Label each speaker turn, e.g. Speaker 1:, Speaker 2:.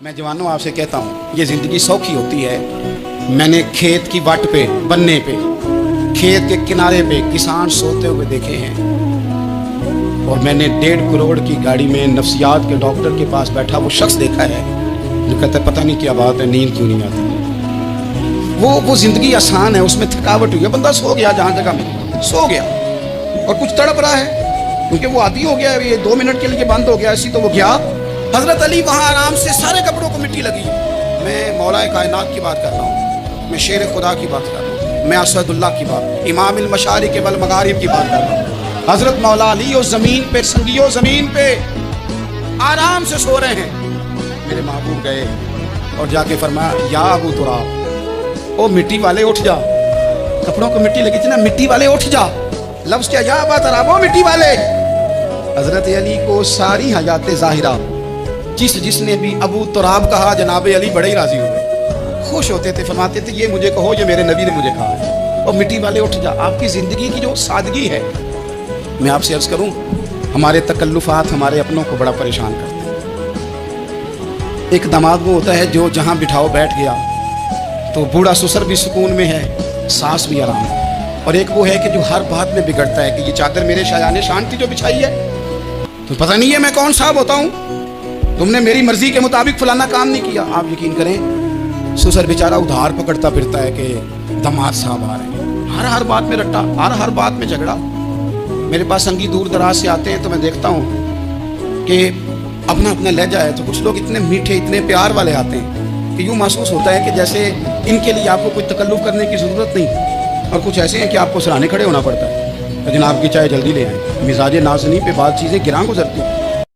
Speaker 1: मैं जवानों आपसे कहता हूँ ये ज़िंदगी सौखी होती है। मैंने खेत की वाट पे बनने पे खेत के किनारे पे किसान सोते हुए देखे हैं, और मैंने 1.5 करोड़ की गाड़ी में नफ्सियात के डॉक्टर के पास बैठा वो शख्स देखा है जो कहता है पता नहीं क्या बात है, नींद क्यों नहीं आती। वो ज़िंदगी आसान है, उसमें थकावट हुई है, बंदा सो गया, जहाँ जगह में सो गया और कुछ तड़प रहा है क्योंकि वो आदी हो गया, ये 2 मिनट के लिए बंद हो गया, ऐसी तो वो गया। हजरत अली वहाँ आराम से, सारे कपड़ों को मिट्टी लगी। मैं मौला कायनात की बात कर रहा हूँ, मैं शेर खुदा की बात कर रहा हूँ, मैं असदुल्लाह की बात, इमाम अल मशारिक वल मगारिब की बात कर रहा हूँ। हजरत मौला अली उस ज़मीन पे, संगियो ज़मीन पे आराम से सो रहे हैं। मेरे महबूब गए और जाके फरमाया या अबू तुराब, ओ मिट्टी वाले उठ जा, कपड़ों को मिट्टी लगी थी ना, मिट्टी वाले उठ जा। लफ्ज़ क्या, या अबा तुराब, ओ मिट्टी वाले। हजरत अली को सारी हयात ज़ाहिरा जिसने भी अबू तुराब कहा, जनाब अली बड़े ही राजी हुए, खुश होते थे, फरमाते थे ये मुझे कहो, ये मेरे नबी ने मुझे कहा है। और मिट्टी वाले उठ जा। आपकी ज़िंदगी की जो सादगी है, मैं आपसे अर्ज़ करूं, हमारे तकल्लुफ़ात हमारे अपनों को बड़ा परेशान करते हैं। एक दामाद वो होता है जो जहाँ बिठाओ बैठ गया, तो बूढ़ा ससुर भी सुकून में है, सास भी आराम है। और एक वो है कि जो हर बात में बिगड़ता है कि ये चादर मेरे शायाने शांति जो बिछाई है, तो पता नहीं है मैं कौन साहब होता हूँ, तुमने मेरी मर्जी के मुताबिक फलाना काम नहीं किया। आप यकीन करें, ससुर बेचारा उधार पकड़ता फिरता है कि दामाद साहब आ रहे हैं, हर बात में रट्टा, हर बात में झगड़ा। मेरे पास संगी दूर दराज से आते हैं तो मैं देखता हूँ कि अपना अपना लहजा है, तो कुछ लोग इतने मीठे, इतने प्यार वाले आते हैं कि यूँ महसूस होता है कि जैसे इनके लिए आपको कोई तकल्लुफ़ करने की ज़रूरत नहीं। और कुछ ऐसे हैं कि आपको सराहने खड़े होना पड़ता है, लेकिन आपकी चाय जल्दी ले आए। मिजाज नाज़नी पे बात चीज़ें गिरां गुजरती हैं।